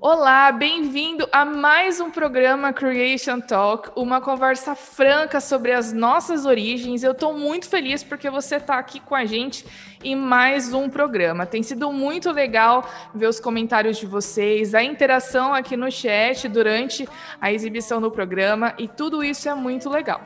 Olá, bem-vindo a mais um programa Creation Talk, uma conversa franca sobre as nossas origens. Eu estou muito feliz porque você está aqui com a gente em mais um programa. Tem sido muito legal ver os comentários de vocês, a interação aqui no chat durante a exibição do programa e tudo isso é muito legal.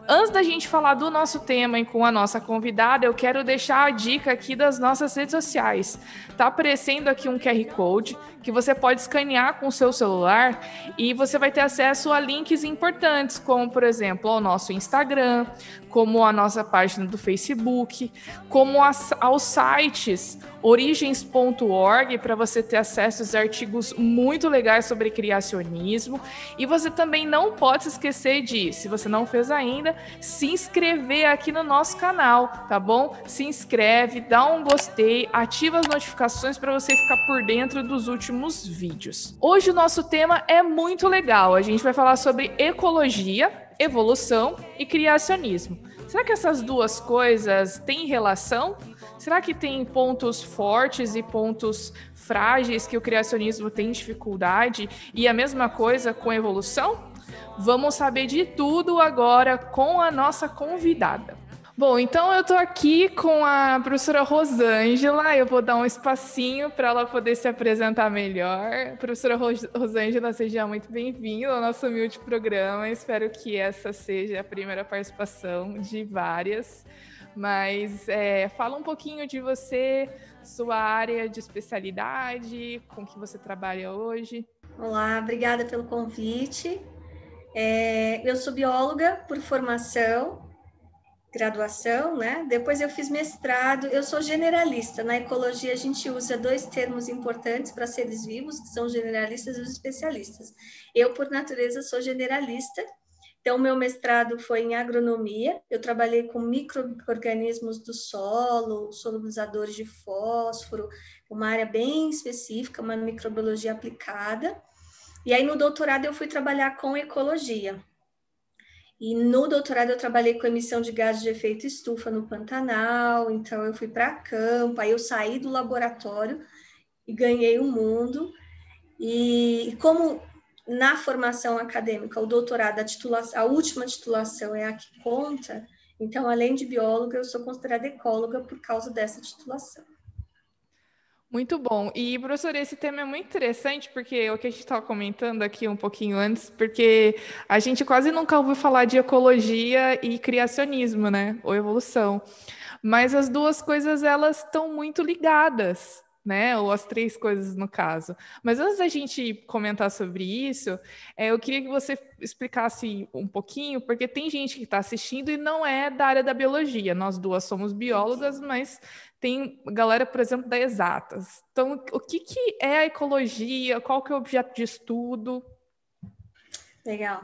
Antes da gente falar do nosso tema e com a nossa convidada, eu quero deixar a dica aqui das nossas redes sociais. Tá aparecendo aqui um QR Code que você pode escanear com o seu celular e você vai ter acesso a links importantes, como, por exemplo, ao nosso Instagram, como a nossa página do Facebook, como aos sites origens.org, para você ter acesso aos artigos muito legais sobre criacionismo. E você também não pode se esquecer de, se você não fez ainda, se inscrever aqui no nosso canal, tá bom? Se inscreve, dá um gostei, ativa as notificações para você ficar por dentro dos últimos vídeos. Hoje o nosso tema é muito legal. A gente vai falar sobre ecologia, evolução e criacionismo. Será que essas duas coisas têm relação? Será que tem pontos fortes e pontos frágeis que o criacionismo tem dificuldade? E a mesma coisa com a evolução? Vamos saber de tudo agora com a nossa convidada. Bom, então eu estou aqui com a professora Rosângela, eu vou dar um espacinho para ela poder se apresentar melhor. Professora Rosângela, seja muito bem-vinda ao nosso humilde programa, espero que essa seja a primeira participação de várias, mas fala um pouquinho de você, sua área de especialidade, com que você trabalha hoje. Olá, obrigada pelo convite. Eu sou bióloga por formação, graduação, né? Depois eu fiz mestrado, eu sou generalista. Na ecologia a gente usa dois termos importantes para seres vivos, que são generalistas e os especialistas. Eu, por natureza, sou generalista, então meu mestrado foi em agronomia, eu trabalhei com micro-organismos do solo, solubilizadores de fósforo, uma área bem específica, uma microbiologia aplicada. E aí no doutorado eu fui trabalhar com ecologia. E no doutorado eu trabalhei com emissão de gases de efeito estufa no Pantanal, então eu fui para campo, aí eu saí do laboratório e ganhei o mundo. E como na formação acadêmica, o doutorado, a última titulação é a que conta, então além de bióloga, eu sou considerada ecóloga por causa dessa titulação. Muito bom. E, professor, esse tema é muito interessante, porque é o que a gente estava comentando aqui um pouquinho antes, porque a gente quase nunca ouviu falar de ecologia e criacionismo, né? Ou evolução. Mas as duas coisas, elas estão muito ligadas, né? Ou as três coisas, no caso. Mas antes da gente comentar sobre isso, eu queria que você explicasse um pouquinho, porque tem gente que está assistindo e não é da área da biologia. Nós duas somos biólogas, mas tem galera, por exemplo, da exatas. Então, o que é a ecologia? Qual que é o objeto de estudo? Legal.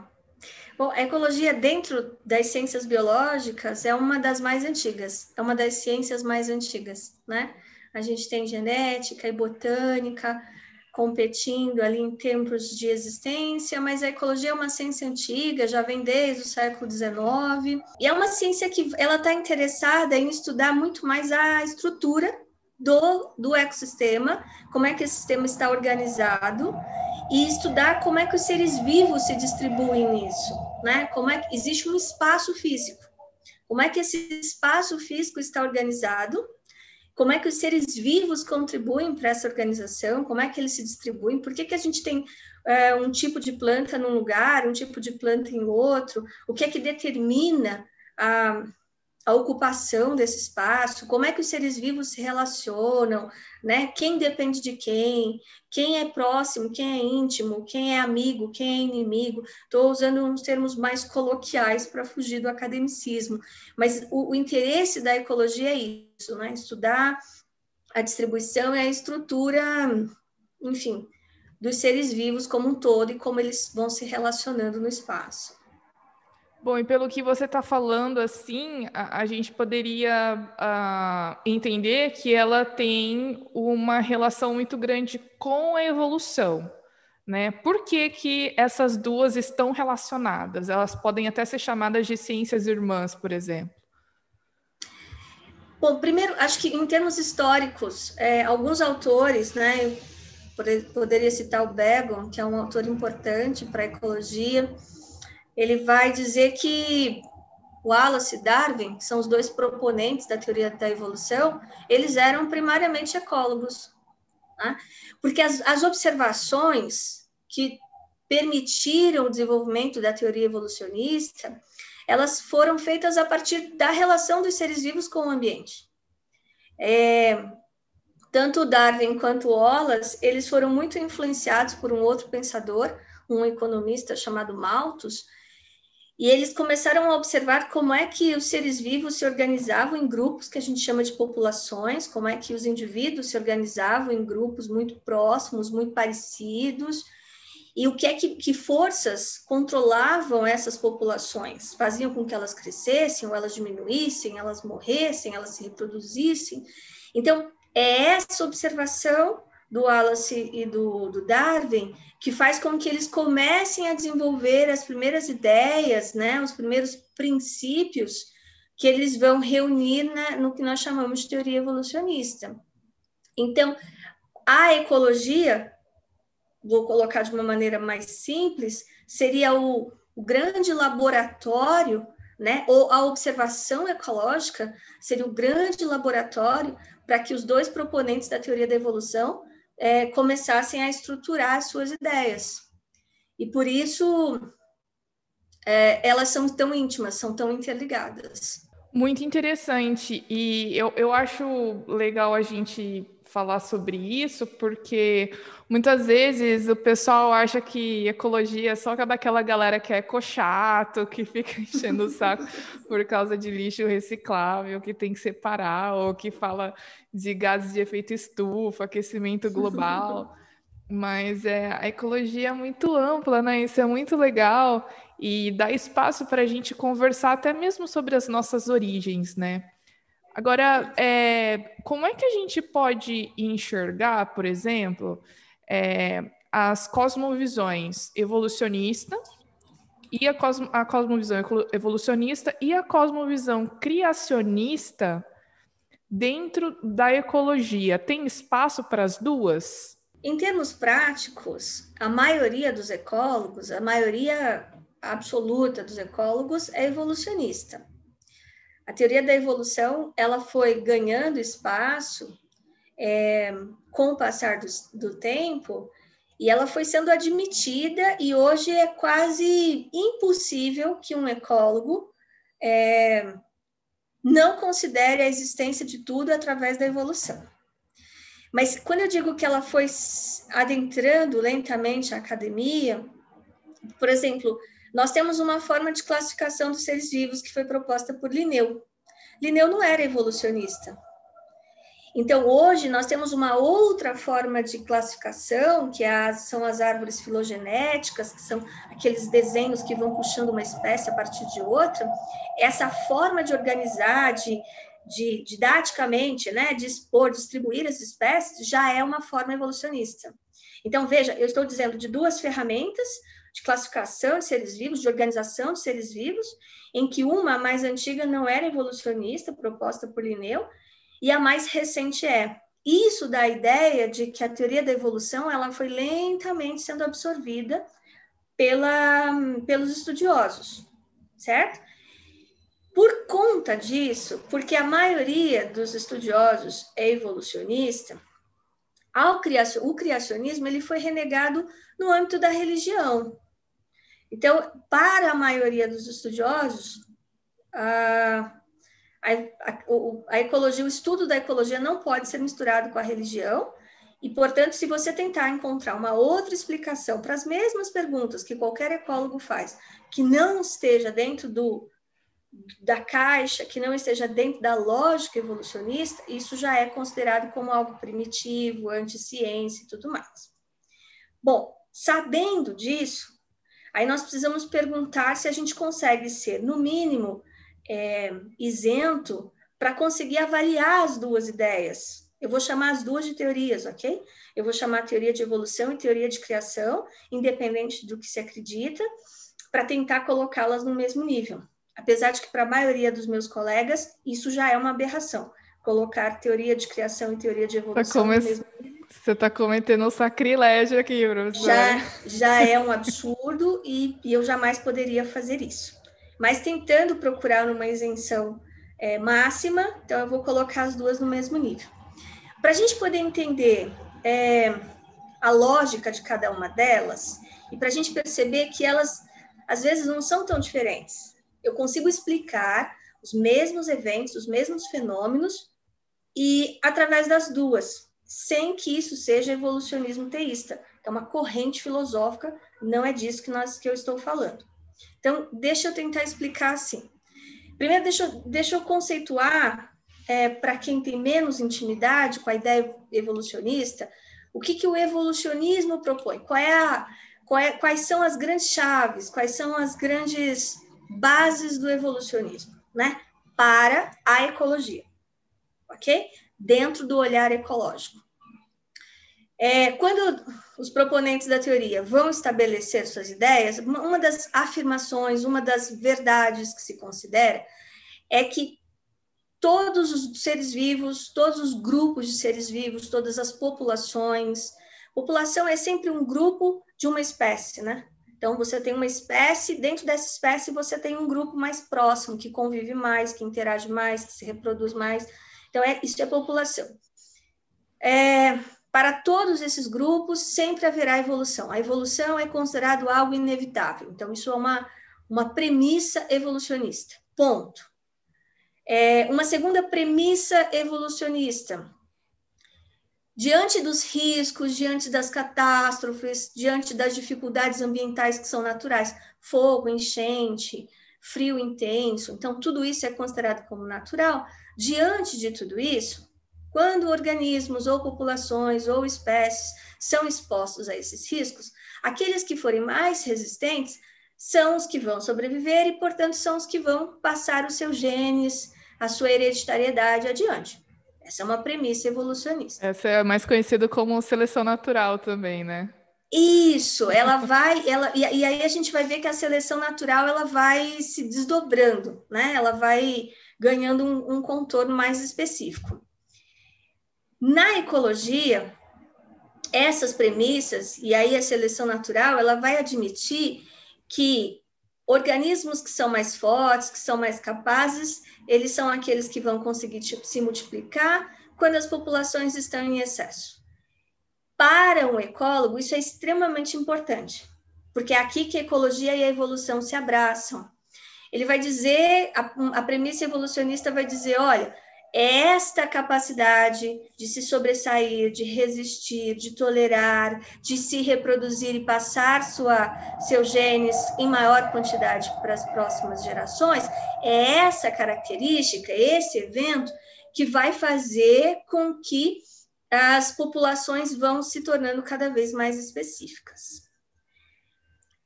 Bom, a ecologia dentro das ciências biológicas é uma das mais antigas, é uma das ciências mais antigas, né? A gente tem genética e botânica competindo ali em tempos de existência, mas a ecologia é uma ciência antiga, já vem desde o século XIX, e é uma ciência que ela está interessada em estudar muito mais a estrutura do ecossistema, como é que esse sistema está organizado, e estudar como é que os seres vivos se distribuem nisso, né? Como é que existe um espaço físico, como é que esse espaço físico está organizado, como é que os seres vivos contribuem para essa organização, como é que eles se distribuem, por que a gente tem um tipo de planta num lugar, um tipo de planta em outro, o que é que determina a ocupação desse espaço, como é que os seres vivos se relacionam, né? Quem depende de quem é próximo, quem é íntimo, quem é amigo, quem é inimigo. Estou usando uns termos mais coloquiais para fugir do academicismo, mas o interesse da ecologia é isso, né? Estudar a distribuição e a estrutura, enfim, dos seres vivos como um todo e como eles vão se relacionando no espaço. Bom, e pelo que você está falando, assim, a gente poderia entender que ela tem uma relação muito grande com a evolução, né? Por que que essas duas estão relacionadas? Elas podem até ser chamadas de ciências irmãs, por exemplo. Bom, primeiro, acho que em termos históricos, alguns autores, né, poderia citar o Begon, que é um autor importante para a ecologia. Ele vai dizer que Wallace e Darwin, que são os dois proponentes da teoria da evolução, eles eram primariamente ecólogos, né? Porque as observações que permitiram o desenvolvimento da teoria evolucionista, elas foram feitas a partir da relação dos seres vivos com o ambiente. Tanto Darwin quanto Wallace, eles foram muito influenciados por um outro pensador, um economista chamado Malthus, e eles começaram a observar como é que os seres vivos se organizavam em grupos que a gente chama de populações, como é que os indivíduos se organizavam em grupos muito próximos, muito parecidos, e o que é que forças controlavam essas populações, faziam com que elas crescessem, ou elas diminuíssem, elas morressem, elas se reproduzissem. Então, é essa observação do Wallace e do Darwin que faz com que eles comecem a desenvolver as primeiras ideias, né, os primeiros princípios que eles vão reunir no que nós chamamos de teoria evolucionista. Então, a ecologia, vou colocar de uma maneira mais simples, seria o grande laboratório, né, ou a observação ecológica seria o grande laboratório para que os dois proponentes da teoria da evolução começassem a estruturar as suas ideias. E por isso elas são tão íntimas, são tão interligadas. Muito interessante. E eu acho legal a gente falar sobre isso, porque muitas vezes o pessoal acha que ecologia é só daquela galera que é ecochato, que fica enchendo o saco por causa de lixo reciclável, que tem que separar, ou que fala de gases de efeito estufa, aquecimento global. Mas a ecologia é muito ampla, né? Isso é muito legal e dá espaço para a gente conversar até mesmo sobre as nossas origens, né? Agora, como é que a gente pode enxergar, por exemplo, as cosmovisões evolucionista e a cosmovisão evolucionista e a cosmovisão criacionista dentro da ecologia? Tem espaço para as duas? Em termos práticos, a maioria dos ecólogos, a maioria absoluta dos ecólogos é evolucionista. A teoria da evolução, ela foi ganhando espaço com o passar do tempo e ela foi sendo admitida e hoje é quase impossível que um ecólogo não considere a existência de tudo através da evolução. Mas quando eu digo que ela foi adentrando lentamente a academia, por exemplo, nós temos uma forma de classificação dos seres vivos que foi proposta por Linneu. Linneu não era evolucionista. Então, hoje, nós temos uma outra forma de classificação, que são as árvores filogenéticas, que são aqueles desenhos que vão puxando uma espécie a partir de outra. Essa forma de organizar, de didaticamente, né, de expor, distribuir as espécies, já é uma forma evolucionista. Então, veja, eu estou dizendo de duas ferramentas de classificação de seres vivos, de organização de seres vivos, em que uma, a mais antiga, não era evolucionista, proposta por Linneu, e a mais recente é. Isso dá a ideia de que a teoria da evolução ela foi lentamente sendo absorvida pelos estudiosos, certo? Por conta disso, porque a maioria dos estudiosos é evolucionista, o criacionismo ele foi renegado no âmbito da religião. Então, para a maioria dos estudiosos, a ecologia, o estudo da ecologia não pode ser misturado com a religião, e, portanto, se você tentar encontrar uma outra explicação para as mesmas perguntas que qualquer ecólogo faz, que não esteja dentro da caixa, que não esteja dentro da lógica evolucionista, isso já é considerado como algo primitivo, anti-ciência e tudo mais. Bom, sabendo disso, aí nós precisamos perguntar se a gente consegue ser, no mínimo, isento para conseguir avaliar as duas ideias. Eu vou chamar as duas de teorias, ok? Eu vou chamar a teoria de evolução e teoria de criação, independente do que se acredita, para tentar colocá-las no mesmo nível. Apesar de que, para a maioria dos meus colegas, isso já é uma aberração. Colocar teoria de criação e teoria de evolução no mesmo nível. Você está cometendo um sacrilégio aqui, professora. Já é um absurdo e eu jamais poderia fazer isso. Mas tentando procurar uma isenção máxima, então eu vou colocar as duas no mesmo nível. Para a gente poder entender a lógica de cada uma delas, e para a gente perceber que elas, às vezes, não são tão diferentes. Eu consigo explicar os mesmos eventos, os mesmos fenômenos, e através das duas, sem que isso seja evolucionismo teísta. É uma corrente filosófica, não é disso que eu estou falando. Então, deixa eu tentar explicar assim. Primeiro, deixa eu conceituar, para quem tem menos intimidade com a ideia evolucionista, o que o evolucionismo propõe? Quais são as grandes chaves, quais são as grandes bases do evolucionismo, né? Para a ecologia, ok? Dentro do olhar ecológico. Quando os proponentes da teoria vão estabelecer suas ideias, uma das afirmações, uma das verdades que se considera é que todos os seres vivos, todos os grupos de seres vivos, todas as populações, população é sempre um grupo de uma espécie, né? Então, você tem uma espécie, dentro dessa espécie você tem um grupo mais próximo, que convive mais, que interage mais, que se reproduz mais. Então, isso é população. Para todos esses grupos, sempre haverá evolução. A evolução é considerado algo inevitável. Então, isso é uma premissa evolucionista. Ponto. Uma segunda premissa evolucionista. Diante dos riscos, diante das catástrofes, diante das dificuldades ambientais que são naturais, fogo, enchente, frio intenso, então tudo isso é considerado como natural. Diante de tudo isso, quando organismos ou populações ou espécies são expostos a esses riscos, aqueles que forem mais resistentes são os que vão sobreviver e, portanto, são os que vão passar os seus genes, a sua hereditariedade adiante. Essa é uma premissa evolucionista. Essa é mais conhecida como seleção natural também, né? Isso, e aí a gente vai ver que a seleção natural ela vai se desdobrando, né? Ela vai ganhando um contorno mais específico. Na ecologia, essas premissas, e aí a seleção natural, ela vai admitir que organismos que são mais fortes, que são mais capazes, eles são aqueles que vão conseguir se multiplicar quando as populações estão em excesso. Para um ecólogo, isso é extremamente importante, porque é aqui que a ecologia e a evolução se abraçam. Ele vai dizer, a premissa evolucionista vai dizer, olha, esta capacidade de se sobressair, de resistir, de tolerar, de se reproduzir e passar seus genes em maior quantidade para as próximas gerações, é essa característica, esse evento, que vai fazer com que as populações vão se tornando cada vez mais específicas.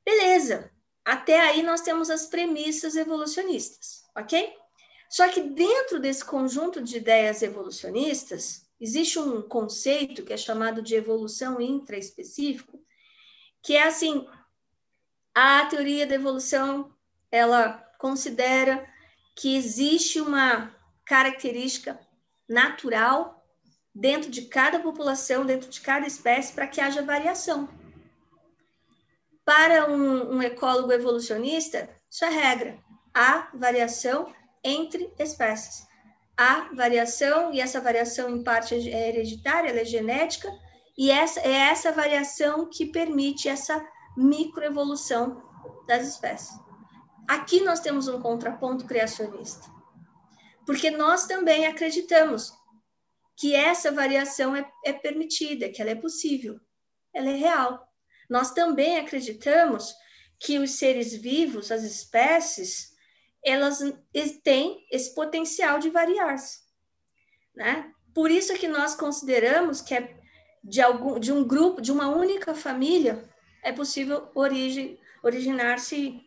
Beleza, até aí nós temos as premissas evolucionistas, ok? Só que dentro desse conjunto de ideias evolucionistas, existe um conceito que é chamado de evolução intraespecífico, que é assim, a teoria da evolução, ela considera que existe uma característica natural dentro de cada população, dentro de cada espécie, para que haja variação. Para um ecólogo evolucionista, isso é regra. Há variação entre espécies. Há variação, e essa variação em parte é hereditária, ela é genética, e é essa variação que permite essa microevolução das espécies. Aqui nós temos um contraponto criacionista, porque nós também acreditamos que essa variação é permitida, que ela é possível, ela é real. Nós também acreditamos que os seres vivos, as espécies, elas têm esse potencial de variar-se, né? Por isso que nós consideramos que de um grupo, de uma única família, é possível originar-se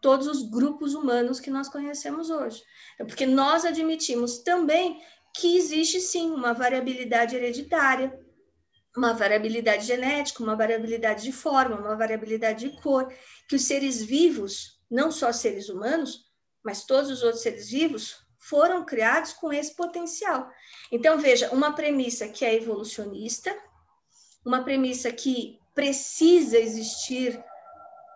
todos os grupos humanos que nós conhecemos hoje. Porque nós admitimos também que existe, sim, uma variabilidade hereditária, uma variabilidade genética, uma variabilidade de forma, uma variabilidade de cor, que os seres vivos, não só seres humanos, mas todos os outros seres vivos, foram criados com esse potencial. Então, veja, uma premissa que é evolucionista, uma premissa que precisa existir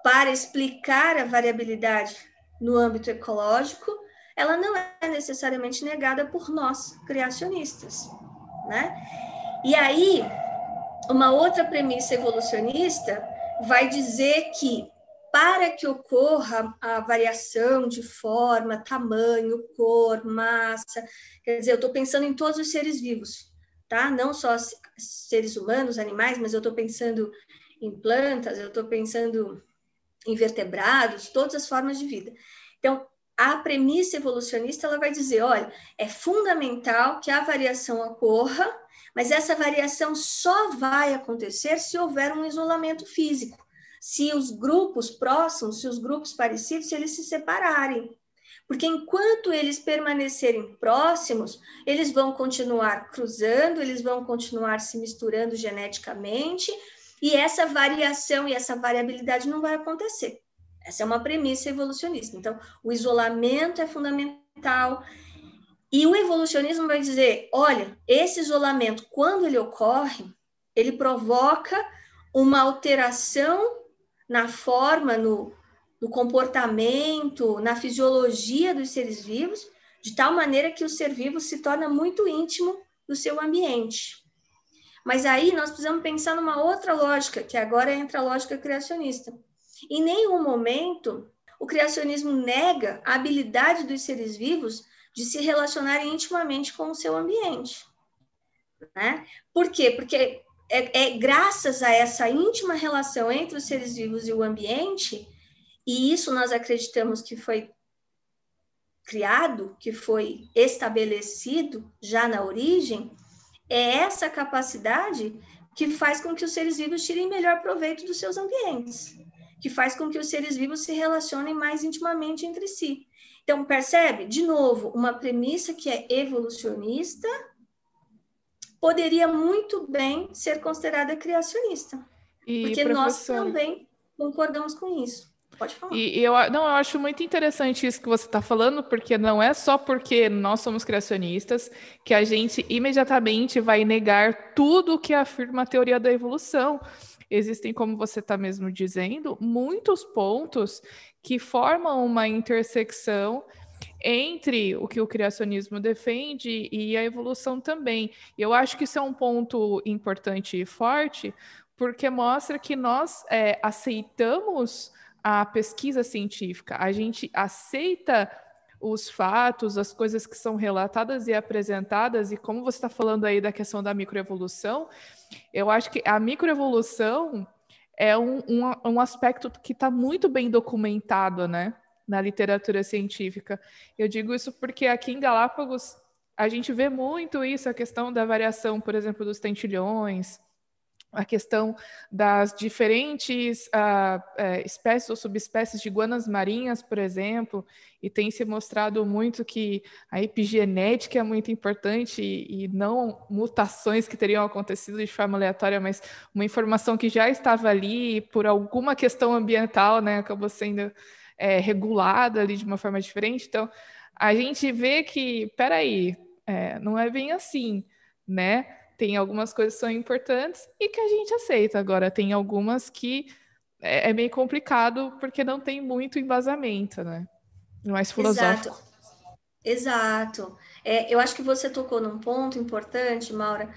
para explicar a variabilidade no âmbito ecológico, ela não é necessariamente negada por nós, criacionistas, né? E aí, uma outra premissa evolucionista vai dizer que para que ocorra a variação de forma, tamanho, cor, massa, quer dizer, eu estou pensando em todos os seres vivos, tá? Não só seres humanos, animais, mas eu estou pensando em plantas, eu estou pensando em vertebrados, todas as formas de vida. Então, a premissa evolucionista ela vai dizer, olha, é fundamental que a variação ocorra, mas essa variação só vai acontecer se houver um isolamento físico, se os grupos próximos, se os grupos parecidos, se eles se separarem. Porque enquanto eles permanecerem próximos, eles vão continuar cruzando, eles vão continuar se misturando geneticamente, e essa variação e essa variabilidade não vai acontecer. Essa é uma premissa evolucionista. Então, o isolamento é fundamental. E o evolucionismo vai dizer, olha, esse isolamento, quando ele ocorre, ele provoca uma alteração na forma, no comportamento, na fisiologia dos seres vivos, de tal maneira que o ser vivo se torna muito íntimo do seu ambiente. Mas aí nós precisamos pensar numa outra lógica, que agora entra a lógica criacionista. Em nenhum momento o criacionismo nega a habilidade dos seres vivos de se relacionarem intimamente com o seu ambiente. Né? Por quê? Porque é graças a essa íntima relação entre os seres vivos e o ambiente, e isso nós acreditamos que foi criado, que foi estabelecido já na origem, é essa capacidade que faz com que os seres vivos tirem melhor proveito dos seus ambientes, que faz com que os seres vivos se relacionem mais intimamente entre si. Então, percebe? De novo, uma premissa que é evolucionista poderia muito bem ser considerada criacionista, porque nós também concordamos com isso. Pode falar. Eu acho muito interessante isso que você está falando, porque não é só porque nós somos criacionistas que a gente imediatamente vai negar tudo que afirma a teoria da evolução. Existem, como você está mesmo dizendo, muitos pontos que formam uma intersecção entre o que o criacionismo defende e a evolução também. Eu acho que isso é um ponto importante e forte, porque mostra que nós aceitamos a pesquisa científica, a gente aceita os fatos, as coisas que são relatadas e apresentadas, e como você está falando aí da questão da microevolução, eu acho que a microevolução é um aspecto que está muito bem documentado, né, na literatura científica. Eu digo isso porque aqui em Galápagos a gente vê muito isso, a questão da variação, por exemplo, dos tentilhões, a questão das diferentes espécies ou subespécies de iguanas marinhas, por exemplo, e tem se mostrado muito que a epigenética é muito importante e não mutações que teriam acontecido de forma aleatória, mas uma informação que já estava ali por alguma questão ambiental, né, acabou sendo regulada ali de uma forma diferente. Então, a gente vê que, peraí, não é bem assim, né? Tem algumas coisas que são importantes e que a gente aceita. Agora, tem algumas que é meio complicado porque não tem muito embasamento, né? Mais filosófico. Exato. Eu acho que você tocou num ponto importante, Maura.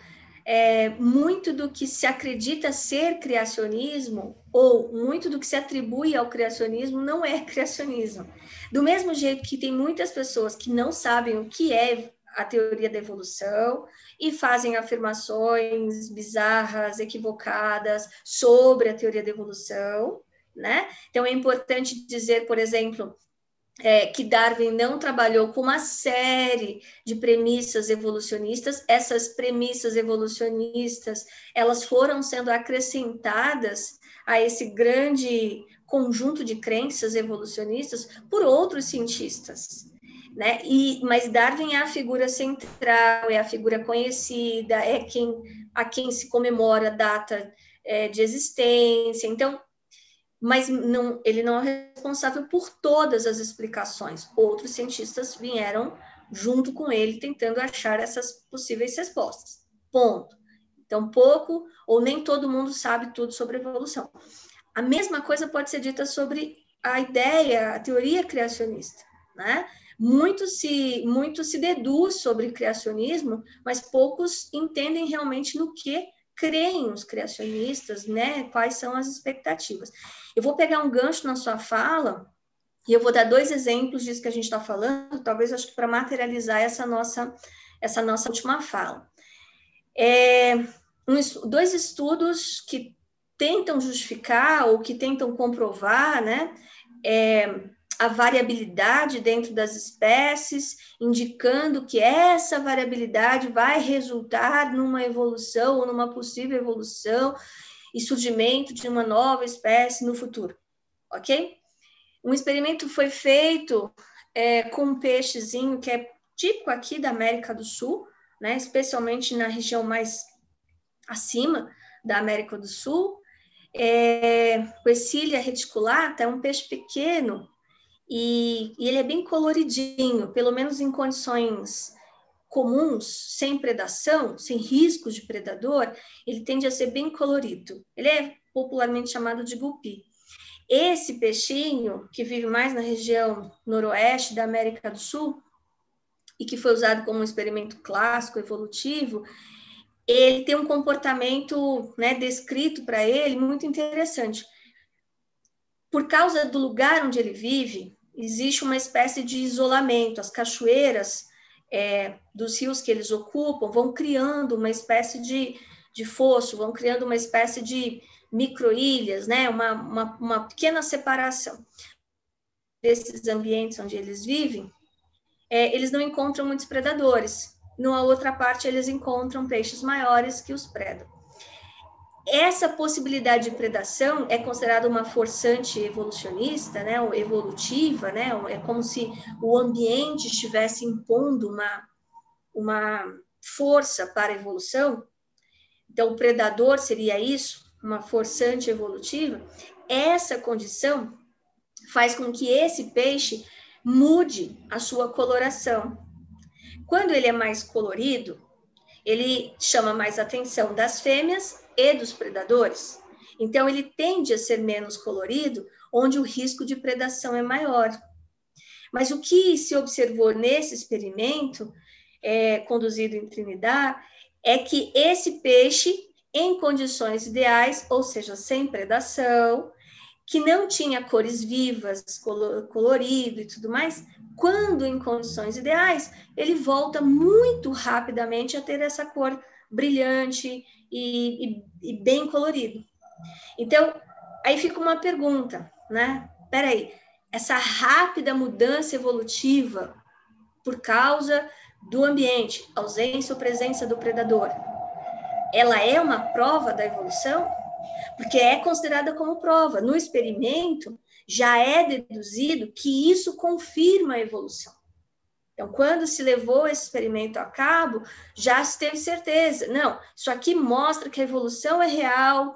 Muito do que se acredita ser criacionismo, ou muito do que se atribui ao criacionismo, não é criacionismo. Do mesmo jeito que tem muitas pessoas que não sabem o que é a teoria da evolução e fazem afirmações bizarras, equivocadas sobre a teoria da evolução, né? Então é importante dizer, por exemplo, que Darwin não trabalhou com uma série de premissas evolucionistas. Essas premissas evolucionistas, elas foram sendo acrescentadas a esse grande conjunto de crenças evolucionistas por outros cientistas, né? Mas Darwin é a figura central, é a figura conhecida, a quem se comemora a data de existência. Então, mas não, ele não é responsável por todas as explicações. Outros cientistas vieram junto com ele tentando achar essas possíveis respostas. Ponto. Então, pouco ou nem todo mundo sabe tudo sobre evolução. A mesma coisa pode ser dita sobre a ideia, a teoria criacionista, né? Muito se deduz sobre criacionismo, mas poucos entendem realmente no que creem os criacionistas, né? Quais são as expectativas. Eu vou pegar um gancho na sua fala e eu vou dar 2 exemplos disso que a gente está falando, talvez acho que para materializar essa nossa última fala. 2 estudos que tentam justificar ou que tentam comprovar, né, a variabilidade dentro das espécies, indicando que essa variabilidade vai resultar numa evolução ou numa possível evolução e surgimento de uma nova espécie no futuro, ok? Um experimento foi feito com um peixezinho que é típico aqui da América do Sul, né, especialmente na região mais acima da América do Sul. Quercília reticulata é um peixe pequeno e ele é bem coloridinho, pelo menos em condições comuns, sem predação, sem riscos de predador, ele tende a ser bem colorido. Ele é popularmente chamado de gupi. Esse peixinho, que vive mais na região noroeste da América do Sul, e que foi usado como um experimento clássico, evolutivo, ele tem um comportamento, né, descrito para ele muito interessante. Por causa do lugar onde ele vive, existe uma espécie de isolamento. As cachoeiras dos rios que eles ocupam vão criando uma espécie de fosso, vão criando uma espécie de micro-ilhas, né, uma pequena separação desses ambientes onde eles vivem. Eles não encontram muitos predadores. Numa outra parte, eles encontram peixes maiores que os predam. Essa possibilidade de predação é considerada uma forçante evolucionista, né, ou evolutiva, né, é como se o ambiente estivesse impondo uma força para a evolução. Então, o predador seria isso, uma forçante evolutiva. Essa condição faz com que esse peixe mude a sua coloração. Quando ele é mais colorido, ele chama mais atenção das fêmeas e dos predadores. Então, ele tende a ser menos colorido, onde o risco de predação é maior. Mas o que se observou nesse experimento, conduzido em Trinidad, é que esse peixe, em condições ideais, ou seja, sem predação, que não tinha cores vivas, colorido e tudo mais, quando em condições ideais, ele volta muito rapidamente a ter essa cor brilhante e bem colorido. Então, aí fica uma pergunta, né? Peraí, essa rápida mudança evolutiva por causa do ambiente, ausência ou presença do predador, ela é uma prova da evolução? Porque é considerada como prova. No experimento, já é deduzido que isso confirma a evolução. Então, quando se levou esse experimento a cabo, já se teve certeza. Não, isso aqui mostra que a evolução é real,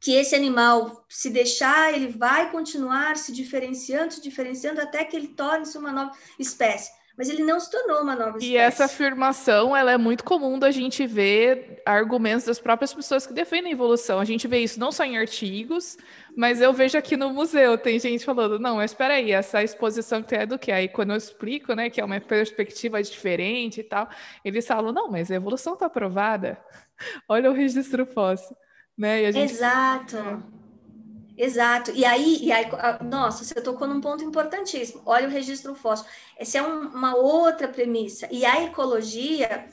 que esse animal, se deixar, ele vai continuar se diferenciando, até que ele torne-se uma nova espécie. Mas ele não se tornou uma nova espécie. E essa afirmação, ela é muito comum da gente ver argumentos das próprias pessoas que defendem a evolução. A gente vê isso não só em artigos, mas eu vejo aqui no museu, tem gente falando, não, mas espera aí, essa exposição que tem é do quê? Aí quando eu explico, né, que é uma perspectiva diferente e tal, eles falam, não, mas a evolução está provada. Olha o registro fóssil, né? E a gente... Exato. Exato. E aí, nossa, você tocou num ponto importantíssimo. Olha o registro fóssil. Essa é uma outra premissa. E a ecologia,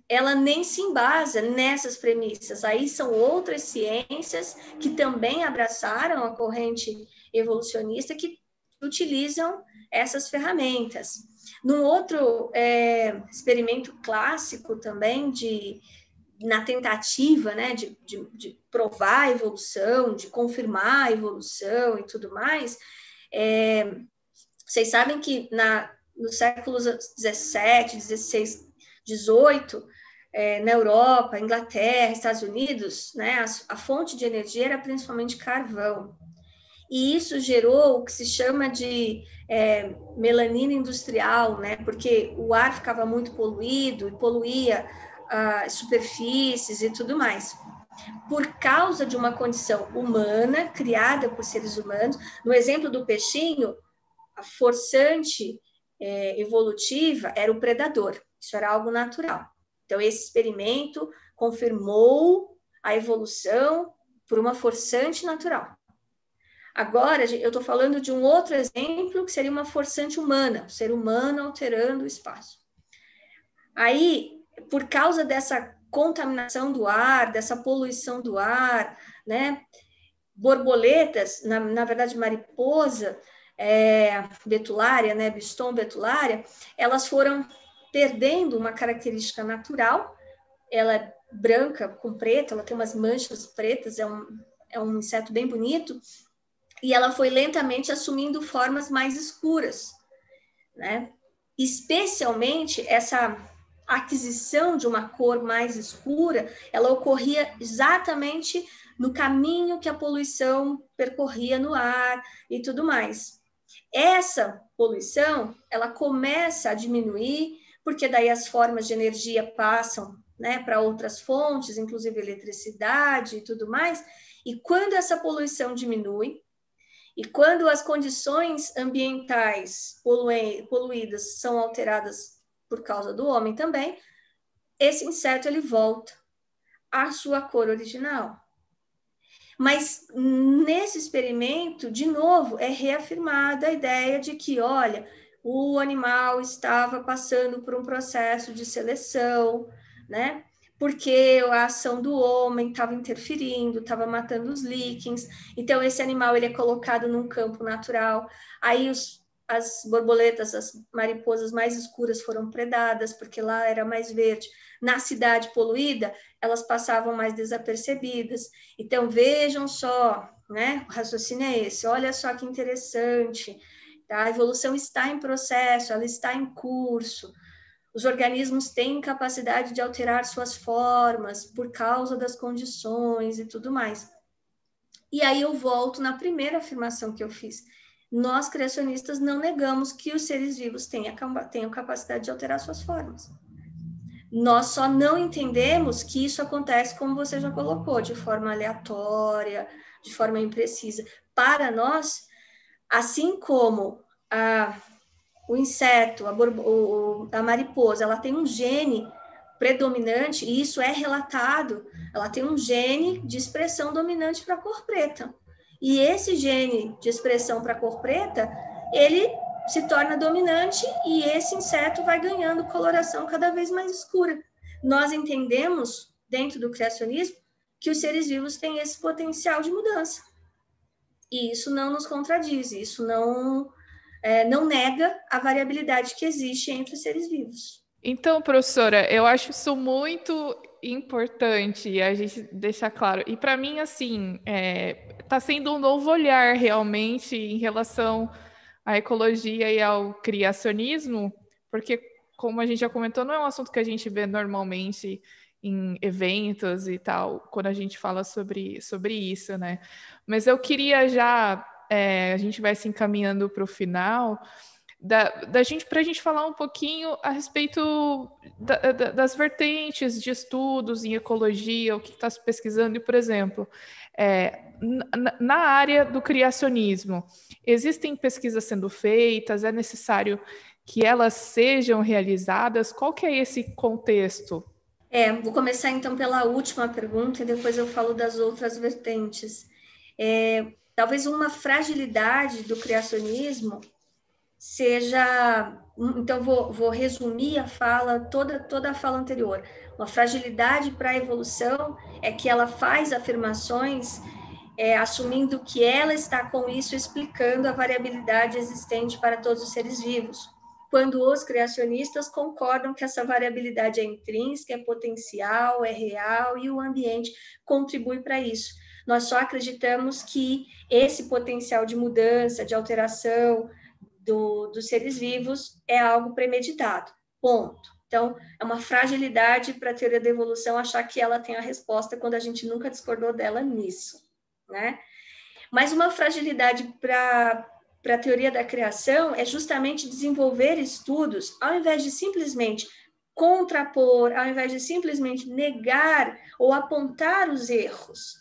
ela nem se embasa nessas premissas. Aí são outras ciências que também abraçaram a corrente evolucionista que utilizam essas ferramentas. Num outro experimento clássico também na tentativa, né, de provar a evolução, de confirmar a evolução e tudo mais, vocês sabem que nos séculos 17, 16, 18, na Europa, Inglaterra, Estados Unidos, né, a fonte de energia era principalmente carvão. E isso gerou o que se chama de melanina industrial, né, porque o ar ficava muito poluído e poluía superfícies e tudo mais. Por causa de uma condição humana, criada por seres humanos. No exemplo do peixinho, a forçante evolutiva era o predador, isso era algo natural. Então, esse experimento confirmou a evolução por uma forçante natural. Agora, eu estou falando de um outro exemplo, que seria uma forçante humana, o ser humano alterando o espaço. Aí, por causa dessa contaminação do ar, dessa poluição do ar, né? Borboletas, na verdade, mariposa betulária, né? Biston betulária, elas foram perdendo uma característica natural. Ela é branca com preto, ela tem umas manchas pretas, é um inseto bem bonito, e ela foi lentamente assumindo formas mais escuras, né? Especialmente essa aquisição de uma cor mais escura, ela ocorria exatamente no caminho que a poluição percorria no ar e tudo mais. Essa poluição, ela começa a diminuir, porque daí as formas de energia passam, né, para outras fontes, inclusive eletricidade e tudo mais, e quando essa poluição diminui, e quando as condições ambientais poluídas são alteradas por causa do homem também, esse inseto ele volta à sua cor original. Mas nesse experimento, de novo, é reafirmada a ideia de que, olha, o animal estava passando por um processo de seleção, né? Porque a ação do homem estava interferindo, estava matando os líquens. Então, esse animal ele é colocado num campo natural. Aí as borboletas, as mariposas mais escuras foram predadas, porque lá era mais verde. Na cidade poluída, elas passavam mais desapercebidas. Então, vejam só, né? O raciocínio é esse. Olha só que interessante. Tá? A evolução está em processo, ela está em curso. Os organismos têm capacidade de alterar suas formas por causa das condições e tudo mais. E aí eu volto na primeira afirmação que eu fiz. Nós, criacionistas, não negamos que os seres vivos tenham capacidade de alterar suas formas. Nós só não entendemos que isso acontece, como você já colocou, de forma aleatória, de forma imprecisa. Para nós, assim como o inseto, a mariposa, ela tem um gene predominante, e isso é relatado, ela tem um gene de expressão dominante para a cor preta. E esse gene de expressão para a cor preta, ele se torna dominante e esse inseto vai ganhando coloração cada vez mais escura. Nós entendemos, dentro do criacionismo, que os seres vivos têm esse potencial de mudança. E isso não nos contradiz, isso não nega a variabilidade que existe entre os seres vivos. Então, professora, eu acho isso muito importante a gente deixar claro. E para mim, assim, está sendo um novo olhar realmente em relação à ecologia e ao criacionismo, porque, como a gente já comentou, não é um assunto que a gente vê normalmente em eventos e tal, quando a gente fala sobre isso, né? Mas eu queria já, a gente vai se encaminhando para o final, para a gente falar um pouquinho a respeito das vertentes de estudos em ecologia, o que está se pesquisando, e, por exemplo, na área do criacionismo, existem pesquisas sendo feitas, é necessário que elas sejam realizadas? Qual que é esse contexto? Vou começar então pela última pergunta e depois eu falo das outras vertentes. Talvez uma fragilidade do criacionismo seja, então vou resumir a fala, toda a fala anterior. Uma fragilidade para a evolução é que ela faz afirmações assumindo que ela está com isso explicando a variabilidade existente para todos os seres vivos, quando os criacionistas concordam que essa variabilidade é intrínseca, é potencial, é real e o ambiente contribui para isso. Nós só acreditamos que esse potencial de mudança, de alteração dos seres vivos é algo premeditado, ponto. Então, é uma fragilidade para a teoria da evolução achar que ela tem a resposta quando a gente nunca discordou dela nisso, né? Mas uma fragilidade para a teoria da criação é justamente desenvolver estudos, ao invés de simplesmente contrapor, ao invés de simplesmente negar ou apontar os erros,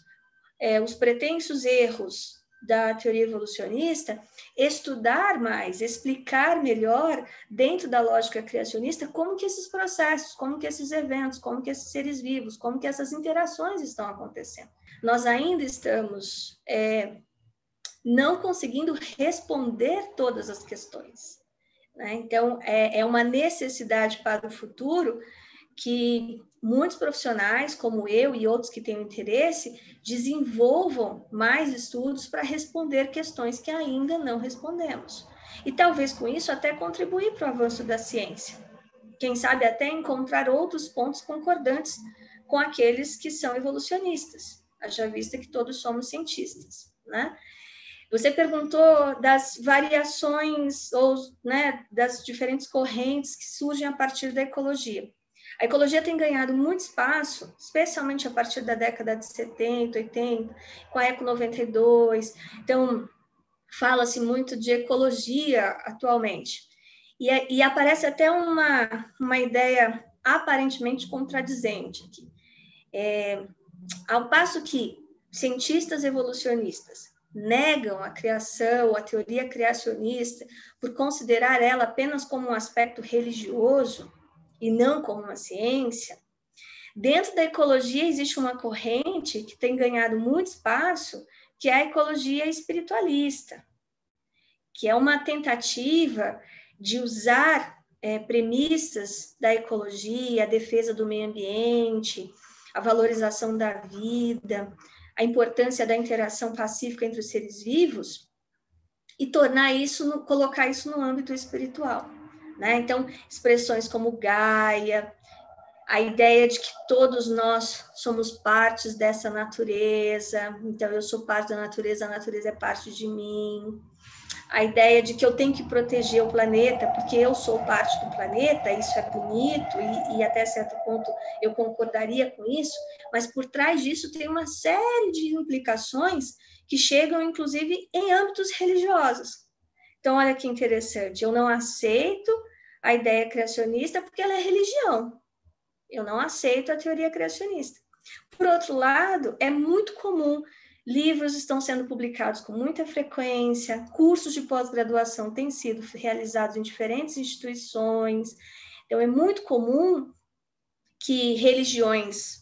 os pretensos erros da teoria evolucionista, estudar mais, explicar melhor, dentro da lógica criacionista, como que esses processos, como que esses eventos, como que esses seres vivos, como que essas interações estão acontecendo. Nós ainda estamos não conseguindo responder todas as questões, né? Então, é uma necessidade para o futuro que muitos profissionais, como eu e outros que têm interesse, desenvolvam mais estudos para responder questões que ainda não respondemos. E talvez com isso até contribuir para o avanço da ciência. Quem sabe até encontrar outros pontos concordantes com aqueles que são evolucionistas, haja vista que todos somos cientistas, né? Você perguntou das variações, ou, né, das diferentes correntes que surgem a partir da ecologia. A ecologia tem ganhado muito espaço, especialmente a partir da década de 70, 80, com a Eco 92. Então, fala-se muito de ecologia atualmente. E aparece até uma ideia aparentemente contradizente aqui. Ao passo que cientistas evolucionistas negam a criação, a teoria criacionista, por considerar ela apenas como um aspecto religioso, e não como uma ciência, dentro da ecologia existe uma corrente que tem ganhado muito espaço, que é a ecologia espiritualista, que é uma tentativa de usar premissas da ecologia, a defesa do meio ambiente, a valorização da vida, a importância da interação pacífica entre os seres vivos, e tornar isso, colocar isso no âmbito espiritual, né? Então, expressões como Gaia, a ideia de que todos nós somos partes dessa natureza, então eu sou parte da natureza, a natureza é parte de mim. A ideia de que eu tenho que proteger o planeta, porque eu sou parte do planeta, isso é bonito, e até certo ponto eu concordaria com isso, mas por trás disso tem uma série de implicações que chegam, inclusive, em âmbitos religiosos. Então, olha que interessante, eu não aceito a ideia criacionista porque ela é religião. Eu não aceito a teoria criacionista. Por outro lado, é muito comum, livros estão sendo publicados com muita frequência, cursos de pós-graduação têm sido realizados em diferentes instituições. Então, é muito comum que religiões,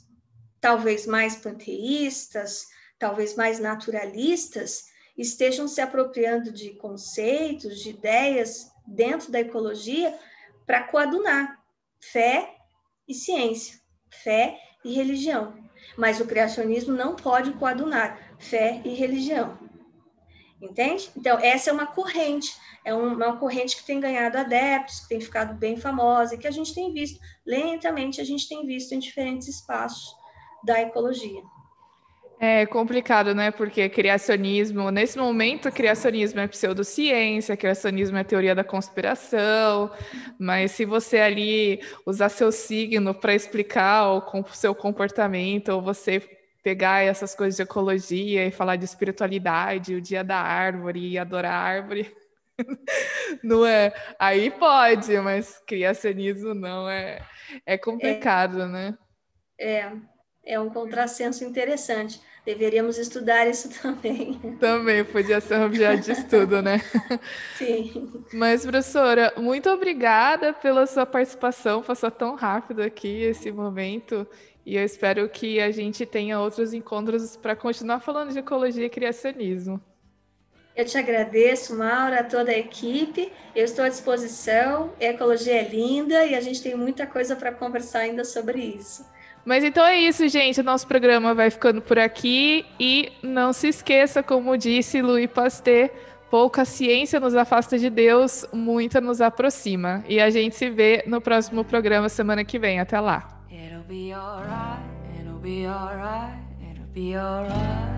talvez mais panteístas, talvez mais naturalistas, estejam se apropriando de conceitos, de ideias dentro da ecologia para coadunar fé e ciência, fé e religião. Mas o criacionismo não pode coadunar fé e religião. Entende? Então, essa é uma corrente que tem ganhado adeptos, que tem ficado bem famosa, e que a gente tem visto, lentamente a gente tem visto em diferentes espaços da ecologia. É complicado, né? Porque criacionismo, nesse momento, criacionismo é pseudociência, criacionismo é teoria da conspiração, mas se você ali usar seu signo para explicar o seu comportamento, ou você pegar essas coisas de ecologia e falar de espiritualidade, o dia da árvore e adorar a árvore, não é? Aí pode, mas criacionismo não, é complicado, né? É um contrassenso interessante. Deveríamos estudar isso também. Também podia ser um objeto de estudo, né? Sim. Mas, professora, muito obrigada pela sua participação. Passou tão rápido aqui esse momento. E eu espero que a gente tenha outros encontros para continuar falando de ecologia e criacionismo. Eu te agradeço, Maura, a toda a equipe. Eu estou à disposição. A ecologia é linda e a gente tem muita coisa para conversar ainda sobre isso. Mas então é isso, gente. O nosso programa vai ficando por aqui. E não se esqueça, como disse Louis Pasteur, pouca ciência nos afasta de Deus, muita nos aproxima. E a gente se vê no próximo programa semana que vem. Até lá. It'll be alright, it'll be alright, it'll be alright.